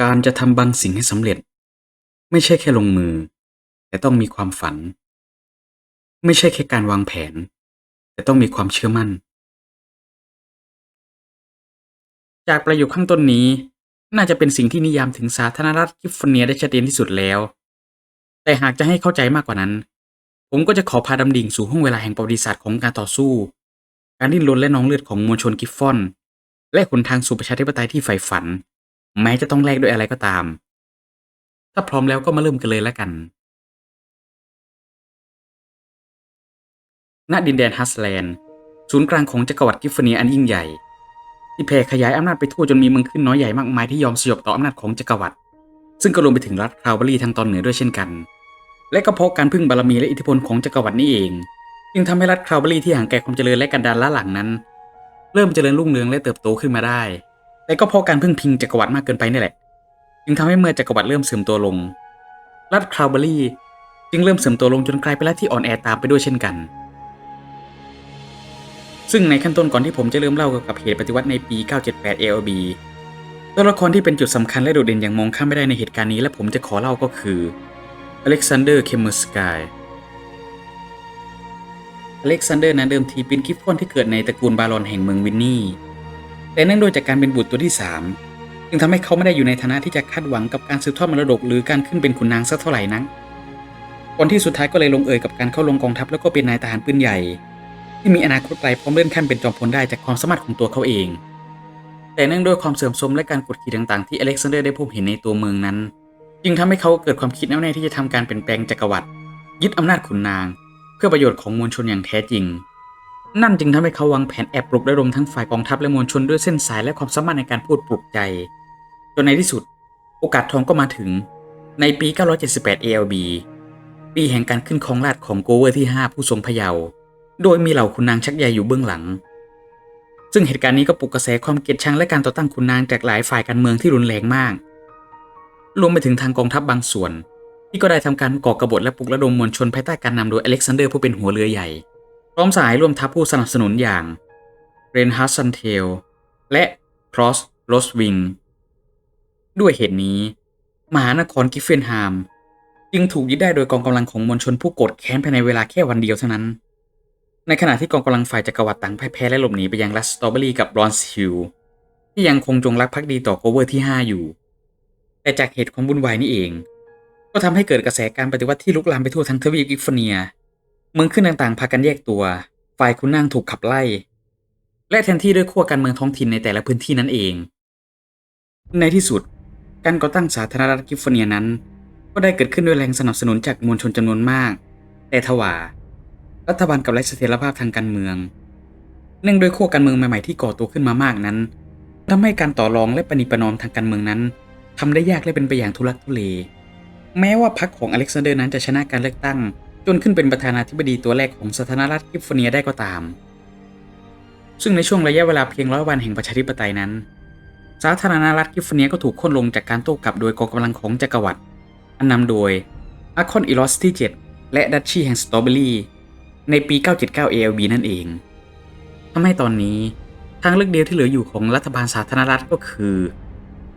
การจะทำบางสิ่งให้สำเร็จไม่ใช่แค่ลงมือแต่ต้องมีความฝันไม่ใช่แค่การวางแผนแต่ต้องมีความเชื่อมั่นจากประโยคข้างต้นนี้น่าจะเป็นสิ่งที่นิยามถึงสาธารณรัฐแคลิฟอร์เนียได้ชัดเจนที่สุดแล้วแต่หากจะให้เข้าใจมากกว่านั้นผมก็จะขอพาดำดิ่งสู่ห้วงเวลาแห่งประวัติศาสตร์ของการต่อสู้การดิ้นรนและนองเลือดของมวลชนกิฟฟอนและหนทางสู่ประชาธิปไตยที่ใฝ่ฝันแม้จะต้องแลกด้วยอะไรก็ตามถ้าพร้อมแล้วก็มาเริ่มกันเลยแล้วกัน ณ ดินแดนฮัสแลนด์ศูนย์กลางของจักรวรรดิกิฟเฟอร์เนียอันยิ่งใหญ่ที่แผ่ขยายอำนาจไปทั่วจนมีเมืองขึ้นน้อยใหญ่มากมายที่ยอมสยบต่ออำนาจของจักรวรรดิซึ่งก็รวมไปถึงรัฐคาวบารีทางตอนเหนือด้วยเช่นกันและก็เพราะการพึ่งบารมีและอิทธิพลของจักรวรรดินี่เองจึงทำให้รัฐคาวบารีที่ห่างไกลความเจริญและกันดารล้าหลังนั้นเริ่มเจริญรุ่งเรืองและเติบโตขึ้นมาได้แต่ก็เพราะการพึ่งพิงจักรวรรดิมากเกินไปนี่แหละจึงทำให้เมื่อจักรวรรดิเริ่มเสื่อมตัวลงรัฐคาวบารีจึงเริ่มเสื่อมตัวลงจนกลายเป็นรัฐที่อ่อนแอตามไปด้วยเช่นกัน ซึ่งในขั้นต้นก่อนที่ผมจะเริ่มเล่าเกี่ยวกับเหตุปฏิวัติในปี 978 ALB ตัวละครที่เป็นจุดสำคัญและโดดเด่นอย่างมองข้ามไม่ได้ในเหตุการณ์นี้และผมจะขอเล่าก็คืออเล็กซานเดอร์ เคมเมอร์สกายอเล็กซานเดอร์นั้นเดิมทีเป็นกิฟฟอนที่เกิดในตระกูลบารอนแห่งเมืองวินนี่แต่เนื่องด้วยจากการเป็นบุตรตัวที่3จึงทำให้เขาไม่ได้อยู่ในฐานะที่จะคาดหวังกับการสืบทอดมรดกหรือการขึ้นเป็นขุนนางสักเท่าไหร่นักก่อนที่สุดท้ายก็เลยลงเอยกับการเข้าลงกองทัพแล้วก็เป็นนายทหารปืนใหญ่ที่มีอนาคตไกลพร้อมเลื่อนขั้นเป็นจอมพลได้จากความสามารถของตัวเขาเองแต่เนื่องด้วยความเสื่อมโทรมและการกดขี่ต่างๆที่อเล็กซานเดอร์ได้พบเห็นในตัวเมืองนั้นจึงทำให้เขาเกิดความคิดแน่วแน่ที่จะทำการเปลี่ยนแปลงจักรวรรดิยึดอำนาจขุนนางเพื่อประโยชน์ของมวลชนอย่างแท้จริงนั่นจึงทำให้เขาวางแผนแอบปลุกระดมทั้งฝ่ายกองทัพและมวลชนด้วยเส้นสายและความสามารถในการพูดปลุกใจจนในที่สุดโอกาสทองก็มาถึงในปี 978 ALB ปีแห่งการขึ้นครองราชย์ของโกเวอร์ที่ 5 ผู้ทรงพะเยาว์โดยมีเหล่าขุนนางชักใยอยู่เบื้องหลังซึ่งเหตุการณ์นี้ก็ปลุกกระแสความเกลียดชังและการต่อต้านขุนนางจากหลายฝ่ายการเมืองที่รุนแรงมากรวมไปถึงทางกองทัพบางส่วนที่ก็ได้ทำการก่อกบฏและปลุกระดมมวลชนภายใต้การนำโดยอเล็กซานเดอร์ผู้เป็นหัวเรือใหญ่พร้อมสหายร่วมทัพผู้สนับสนุนอย่างเรนฮาร์ดซันเทลและครอสโรสวิงด้วยเหตุนี้มหานครกิฟเฟนไฮม์จึงถูกยึดได้โดยกองกำลังของมวลชนผู้โกรธแค้นภายในเวลาแค่วันเดียวเท่านั้นในขณะที่กองกำลังฝ่ายจักรวรรดิต่างพ่ายแพ้และหลบหนีไปยังรัฐสตรอเบอรี่กับบรอนซ์ฮิลล์ที่ยังคงจงรักภักดีต่อโกเวอร์ที่ 5 อยู่แต่จากเหตุความวุ่นวายนี้เองก็ทำให้เกิดกระแสการปฏิวัติที่ลุกลามไปทั่วทั้งทวีปกิฟเฟอร์เนียเมืองขึ้นต่างๆพากันแยกตัวฝ่ายขุนนางถูกขับไล่และแทนที่ด้วยขั้วการเมืองท้องถิ่นในแต่ละพื้นที่นั่นเองในที่สุดการก่อตั้งสาธารณรัฐกิฟเฟอร์เนียนั้นก็ได้เกิดขึ้นด้วยแรงสนับสนุนจากมวลชนจำนวนมากแต่ทว่ารัฐบาลกับไร้เสถียรภาพทางการเมืองเนื่องด้วยขั้วการเมืองใหม่ๆที่ก่อตัวขึ้นมามากนั้นทำให้การต่อรองและประนีประนอมทางการเมืองนั้นทำได้ยากและเป็นไปอย่างทุลักทุเลแม้ว่าพรรคของอเล็กซานเดอร์นั้นจะชนะการเลือกตั้งจนขึ้นเป็นประธานาธิบดีตัวแรกของสาธารณรัฐกิฟเฟอร์เนียได้ก็ตามซึ่งในช่วงระยะเวลาเพียง100 วันแห่งประชาธิปไตยนั้นสาธารณรัฐกิฟเฟอร์เนียก็ถูกโค่นลงจากการโต้กลับโดยกองกำลังของจักรวรรดิอันนำโดยอาคอนอิลอสที่ 7และดัชชีแห่งสตรอเบอรี่ในปี 979 ALB นั่นเองทำให้ตอนนี้ทางเลือกเดียวที่เหลืออยู่ของรัฐบาลสาธารณรัฐก็คือ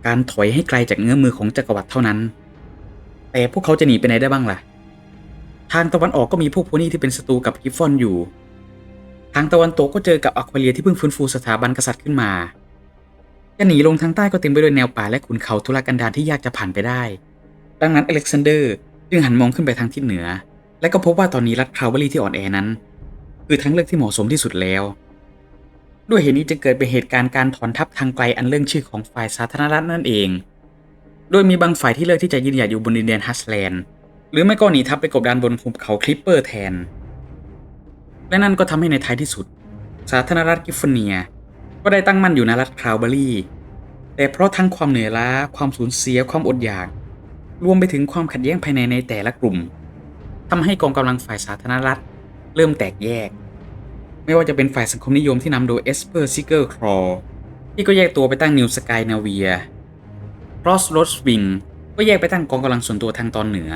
การถอยให้ไกลจากเงื้อมือของจักรวรรดิเท่านั้นแต่พวกเขาจะหนีไปไหนได้บ้างล่ะทางตะวันออกก็มีพวกโพนี่ที่เป็นศัตรูกับกิฟฟอนอยู่ทางตะวันตกก็เจอกับอควาเรียที่เพิ่งฟื้นฟูสถาบันกษัตริย์ขึ้นมาจะหนีลงทางใต้ก็เต็มไปด้วยแนวป่าและขุนเขาทุรกันดารที่ยากจะผ่านไปได้ดังนั้นอเล็กซานเดอร์จึงหันมองขึ้นไปทางทิศเหนือและก็พบว่าตอนนี้รัฐคาวบารีที่อ่อนแอนั้นคือทางเลือกที่เหมาะสมที่สุดแล้วด้วยเหตุนี้จึงเกิดเป็นเหตุการณ์การถอนทัพทางไกลอันเรื่องชื่อของฝ่ายสาธารณรัฐนั่นเองโดยมีบางฝ่ายที่เลือกที่จะยืนหยัดอยู่บนดินแดนฮัสแลนด์หรือไม่ก็หนีทัพไปกบดานบนภูเขาคลิปเปอร์แทนและนั่นก็ทำให้ในท้ายที่สุดสาธารณรัฐกิฟเฟอร์เนียก็ได้ตั้งมั่นอยู่ในรัฐคาวบารีแต่เพราะทั้งความเหนื่อยล้าความสูญเสียความอดอยากรวมไปถึงความขัดแย้งภายในแต่ละกลุ่มทำให้กองกำลังฝ่ายสาธารณรัฐเริ่มแตกแยกไม่ว่าจะเป็นฝ่ายสังคมนิยมที่นำโดยเอสเปอร์ซิเกอร์ครอที่ก็แยกตัวไปตั้งนิวสกายนาเวียครอสโรสวิงก็แยกไปตั้งกองกำลังส่วนตัวทางตอนเหนือ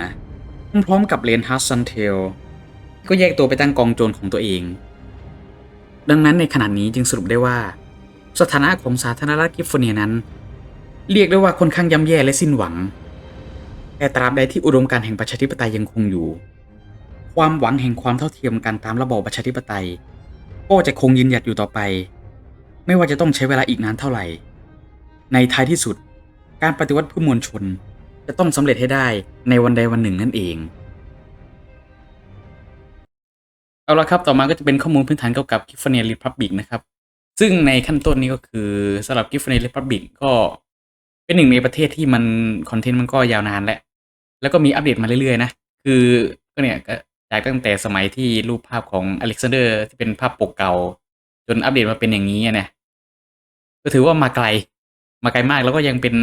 พร้อมกับเลนฮาร์ซันเทลก็แยกตัวไปตั้งกองโจรของตัวเองดังนั้นในขณะนี้จึงสรุปได้ว่าสถานะของสาธารณรัฐกิฟเฟอร์เนียนั้น เรียกได้ว่าค่อนข้างย่ำแย่และสิ้นหวังแต่ตราบใดที่อุดมการณ์แห่งประชาธิปไตยยังคงอยู่ความหวังแห่งความเท่าเทียมกันตามระบอบประชาธิปไตยก็จะคงยืนหยัดอยู่ต่อไปไม่ว่าจะต้องใช้เวลาอีกนานเท่าไหร่ในท้ายที่สุดการปฏิวัติเพื่อมวลชนจะต้องสำเร็จให้ได้ในวันใดวันหนึ่งนั่นเอง เอาละครับต่อมาก็จะเป็นข้อมูลพื้นฐานเกี่ยวกับ Giffarnia Republic นะครับซึ่งในขั้นต้นนี้ก็คือสำหรับ Giffarnia Republic ก็เป็นหนึ่งในประเทศที่มันคอนเทนต์มันก็ยาวนานแล้วก็มีอัปเดตมาเรื่อยๆนะคือก็เนี่ยก็จากตั้งแต่สมัยที่รูปภาพของอเล็กซานเดอร์ที่เป็นภาพปกเก่าจนอัปเดตมาเป็นอย่างนี้เนี่ยก็ถือว่ามาไกลมากแล้วก็ยังเป็น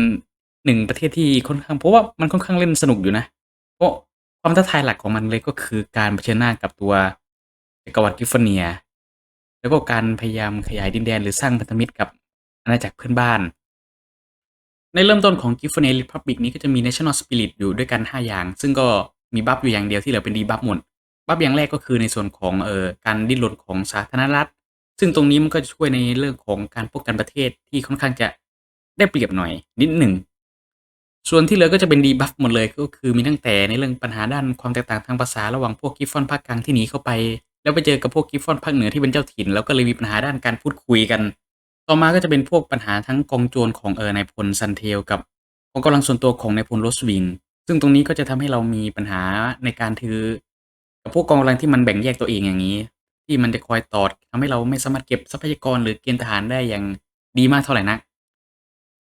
หนึ่งประเทศที่ค่อนข้างเพราะว่ามันค่อนข้างเล่นสนุกอยู่นะเพราะความท้าทายหลักของมันเลยก็คือการเผชิญหน้ากับตัวจักรวรรดิกิฟเฟอร์เนียแล้วก็การพยายามขยายดินแดนหรือสร้างพันธมิตรกับอาณาจักรเพื่อนบ้านในเริ่มต้นของ Giffarnia Republic นี้ก็จะมี National Spirit อยู่ด้วยกัน5อย่างซึ่งก็มีบัฟอยู่อย่างเดียวที่เหลือเป็นดีบัฟหมดบัฟอย่างแรกก็คือในส่วนของการดิ้นรนของสาธารณรัฐซึ่งตรงนี้มันก็จะช่วยในเรื่องของการป้องกันประเทศที่ค่อนข้างจะได้เปรียบหน่อยนิดหนึ่งส่วนที่เหลือก็จะเป็นดีบัฟหมดเลยก็คือมีตั้งแต่ในเรื่องปัญหาด้านความแตกต่างทางภาษาระหว่างพวกกิฟฟอนภาคกลางที่หนีเข้าไปแล้วไปเจอกับพวกกิฟฟอนภาคเหนือที่เป็นเจ้าถิ่นแล้วก็เลยมีปัญหาด้านการพูดคุยกันต่อมาก็จะเป็นพวกปัญหาทั้งกองโจรของนายพลซันเทลกับกองกำลังส่วนตัวของนายพลโรสวิงซึ่งตรงนี้ก็จะทำให้เรามีปัญหาในการถือกับพวกกองกำลังที่มันแบ่งแยกตัวเองอย่างนี้ที่มันจะคอยตอดทำให้เราไม่สามารถเก็บทรัพยากรหรือเกณฑ์ทหารได้อย่างดีมากเท่าไหร่นัก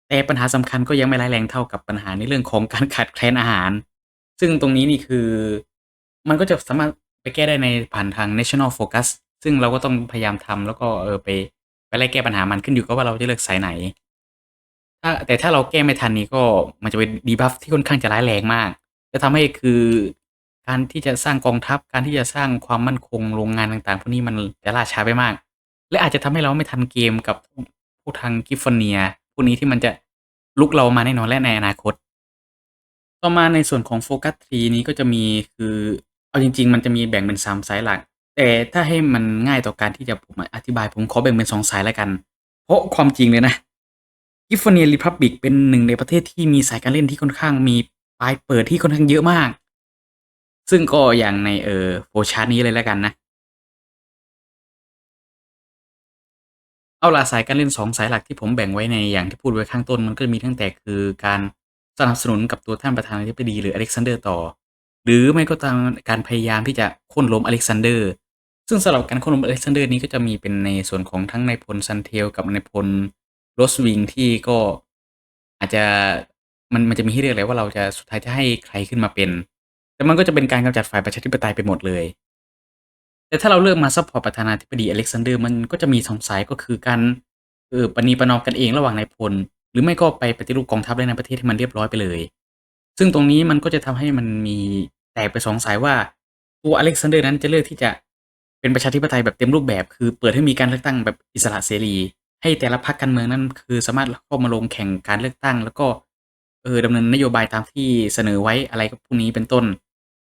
แต่ปัญหาสำคัญก็ยังไม่ร้ายแรงเท่ากับปัญหาในเรื่องของการขาดแคลนอาหาร ซึ่งตรงนี้นี่คือมันก็จะสามารถไปแก้ได้ในผ่านทาง National Focus ซึ่งเราก็ต้องพยายามทำแล้วก็ไปไล่แก้ปัญหามันขึ้นอยู่กับว่าเราจะเลือกสายไหนแต่ถ้าเราแก้ไม่ทันนี่ก็มันจะเป็น debuff ที่ค่อนข้างจะร้ายแรงมากจะทำให้คือการที่จะสร้างกองทัพการที่จะสร้างความมั่นคงโรงงานต่างๆพวกนี้มันจะล่าช้าไปมากและอาจจะทำให้เราไม่ทันเกมกับพวกทาง Giffarnia พวกนี้ที่มันจะรุกเรามาแน่นอนและในอนาคตต่อมาในส่วนของโฟกัสทรีนี้ก็จะมีคือเอาจริงๆมันจะมีแบ่งเป็น3สายหลักแต่ถ้าให้มันง่ายต่อการที่จะผมอธิบายผมขอแบ่งเป็น2สายแล้วกันเพราะความจริงเลยนะ Giffarnia Republic เป็นหนึ่งในประเทศที่มีสายการเล่นที่ค่อนข้างมีปลายเปิดที่ค่อนข้างเยอะมากซึ่งก็อย่างในโฟลว์ชาร์ตนี้เลยแล้วกันนะ เอาล่ะสายการเล่น2สายหลักที่ผมแบ่งไว้ในอย่างที่พูดไว้ข้างต้นมันก็มีตั้งแต่คือการสนับสนุนกับตัวท่านประธานาธิบดีหรืออเล็กซานเดอร์ต่อหรือไม่ก็ตามการพยายามที่จะโค่นล้มอเล็กซานเดอร์ซึ่งสำหรับการโค่นล้มอเล็กซานเดอร์นี้ก็จะมีเป็นในส่วนของทั้งนายพลซันเทลกับนายพลโรสวิงที่ก็อาจจะมันจะมีให้เลือกเลยว่าเราจะสุดท้ายจะให้ใครขึ้นมาเป็นแต่มันก็จะเป็นการกำจัดฝ่ายประชาธิปไตยไปหมดเลย แต่ถ้าเราเลือกมาซัปพอร์ตประธานาธิบดีอเล็กซานเดอร์มันก็จะมี2สายก็คือการประนีประนอมกันเองระหว่างนายพลหรือไม่ก็ไปปฏิรูปกองทัพในประเทศให้มันเรียบร้อยไปเลยซึ่งตรงนี้มันก็จะทำให้มันมีแตกไป2สายว่าตัวอเล็กซานเดอร์นั้นจะเลือกที่จะเป็นประชาธิปไตยแบบเต็มรูปแบบคือเปิดให้มีการเลือกตั้งแบบอิสระเสรีให้แต่ละพรรคการเมืองนั้นคือสามารถเข้ามาลงแข่งการเลือกตั้งแล้วก็ดำเนินนโยบายตามที่เสนอไว้อะไรพวกนี้เป็นต้น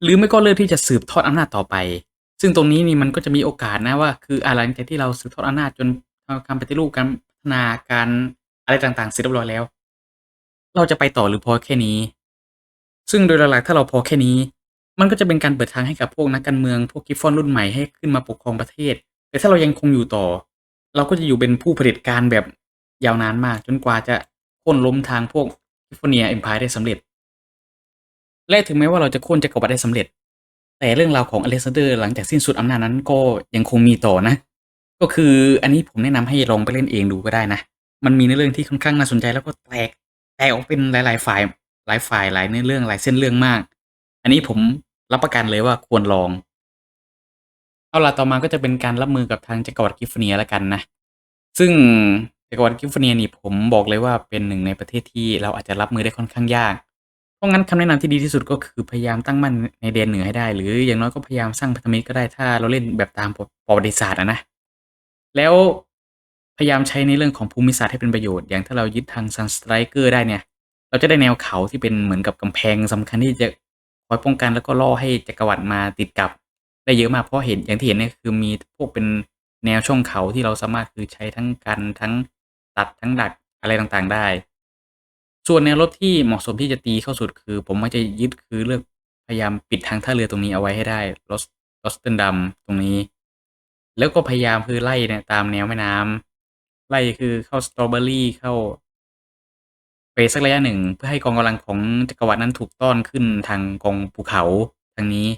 หรือไม่ก็เลือกที่จะสืบทอดอำนาจต่อไป ซึ่งตรงนี้นี่มันก็จะมีโอกาสนะว่าคือหลังจากที่เราสืบทอดอำนาจจนการปฏิรูปการพัฒนาการอะไรต่างๆเสร็จเรียบร้อยแล้วเราจะไปต่อหรือพอแค่นี้ซึ่งโดยหลักๆถ้าเราพอแค่นี้มันก็จะเป็นการเปิดทางให้กับพวกนักการเมืองพวก Gifford รุ่นใหม่ให้ขึ้นมาปกครองประเทศแต่ถ้าเรายังคงอยู่ต่อเราก็จะอยู่เป็นผู้เผด็จการแบบยาวนานมากจนกว่าจะโค่นล้มทางพวก Giffarnia Empire ได้สำเร็จ และถึงแม้ว่าเราจะโค่นจักรวรรดิได้สำเร็จแต่เรื่องราวของอเล็กซานเดอร์หลังจากสิ้นสุดอำนาจนั้นก็ยังคงมีต่อนะก็คืออันนี้ผมแนะนำให้ลองไปเล่นเองดูก็ได้นะมันมีเนื้อเรื่องที่ค่อนข้างน่าสนใจแล้วก็แตกออกเป็นหลายๆฝ่ายหลายเนื้อเรื่องหลายเส้นเรื่องมากอันนี้ผมรับประกันเลยว่าควรลองเอาล่ะต่อมาก็จะเป็นการรับมือกับทางจักรวรรดิกิฟเฟอร์เนียแล้วกันนะซึ่งจักรวรรดิกิฟเฟอร์เนียนี่ผมบอกเลยว่าเป็นหนึ่งในประเทศที่เราอาจจะรับมือได้ค่อนข้างยาก เพราะงั้นคำแนะนำที่ดีที่สุดก็คือพยายามตั้งมั่นในแดนเหนือให้ได้หรืออย่างน้อยก็พยายามสร้างพันธมิตรก็ได้ถ้าเราเล่นแบบตามประวัติศาสตร์อะนะแล้วพยายามใช้ในเรื่องของภูมิศาสตร์ให้เป็นประโยชน์อย่างถ้าเรายึดทาง Sun Striker ได้เนี่ยเราจะได้แนวเขาที่เป็นเหมือนกับกำแพงสำคัญที่จะคอยป้องกันแล้วก็ล่อให้จักรวรรดิมาติดกับได้เยอะมากเพราะเห็นอย่างที่เห็นเนี่ยคือมีพวกเป็นแนวช่องเขาที่เราสามารถคือใช้ทั้งกันทั้งตัดทั้งดักอะไรต่างๆได้ ส่วนแนวรบที่เหมาะสมที่จะตีเข้าสุดคือผมว่าจะยึดคือเลือกพยายามปิดทางท่าเรือตรงนี้เอาไว้ให้ได้ Rotterdam ตรงนี้แล้วก็พยายามคือไล่เนี่ยตามแนวแม่น้ำไล่คือเข้า Strawberry เข้าไปสักระยะหนึ่งเพื่อให้กองกำลังของจักรวรรดินั้นถูกต้อนขึ้นทางกองภูเขาทางนี้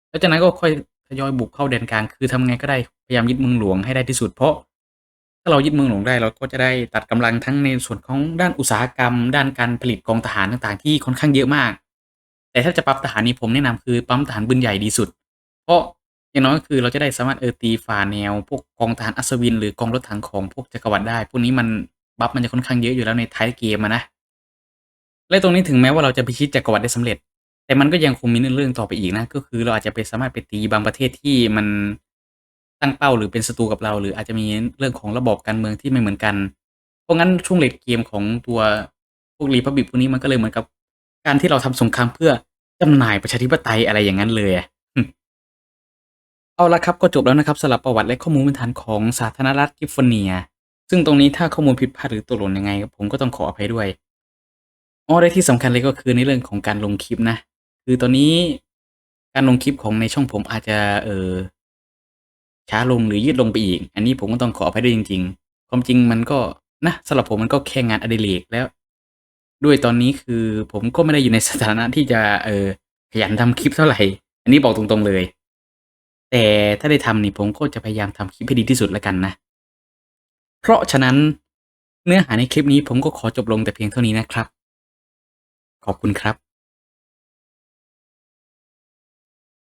แล้วจากนั้นก็ค่อยทยอยบุกเข้าแดนกลางคือทำไงก็ได้พยายามยึดเมืองหลวงให้ได้ที่สุดเพราะถ้าเรายึดเมืองหลวงได้เราก็จะได้ตัดกำลังทั้งในส่วนของด้านอุตสาหกรรมด้านการผลิตกองทหารต่างๆที่ค่อนข้างเยอะมากแต่ถ้าจะปั๊มทหารนี่ผมแนะนำคือปั๊มทหารปืนใหญ่ดีสุดเพราะอย่างน้อยก็คือเราจะได้สามารถตีฝ่าแนวพวกกองทหารอัศวินหรือกองรถถังของพวกจักรวรรดิได้พวกนี้มันบัฟมันจะค่อนข้างเยอะอยู่แล้วในท้ายเกมอะนะ และตรงนี้ถึงแม้ว่าเราจะพิชิตจักรวรรดิได้สำเร็จแต่มันก็ยังคงมีเนื้อเรื่องต่อไปอีกนะก็คือเราอาจจะไปสามารถไปตีบางประเทศที่มันตั้งเป้าหรือเป็นศัตรูกับเราหรืออาจจะมีเรื่องของระบอบการเมืองที่ไม่เหมือนกันเพราะงั้นช่วง late เกมของตัวพวก Republic พวกนี้มันก็เลยเหมือนกับการที่เราทำสงครามเพื่อจำหน่ายประชาธิปไตยอะไรอย่างนั้นเลยอะเอาละครับก็จบแล้วนะครับสำหรับประวัติและข้อมูลพื้นฐานของสาธารณรัฐกิฟฟอร์เนียซึ่งตรงนี้ถ้าข้อมูลผิดพลาดหรือตกหล่นยังไงผมก็ต้องขออภัยด้วย อ๋อและที่สำคัญเลยก็คือในเรื่องของการลงคลิปนะคือตอนนี้การลงคลิปของในช่องผมอาจจะช้าลงหรือยืดลงไปอีกอันนี้ผมก็ต้องขออภัยด้วยจริงๆความจริงมันก็นะสำหรับผมมันก็แค่งานอดิเรกแล้วด้วยตอนนี้คือผมก็ไม่ได้อยู่ในสถานะที่จะขยันทำคลิปเท่าไรอันนี้บอกตรงๆเลยแต่ถ้าได้ทำนี่ผมก็จะพยายามทำคลิปให้ดีที่สุดแล้วกันนะเพราะฉะนั้นเนื้อหาในคลิปนี้ผมก็ขอจบลงแต่เพียงเท่านี้นะครับขอบคุณครับ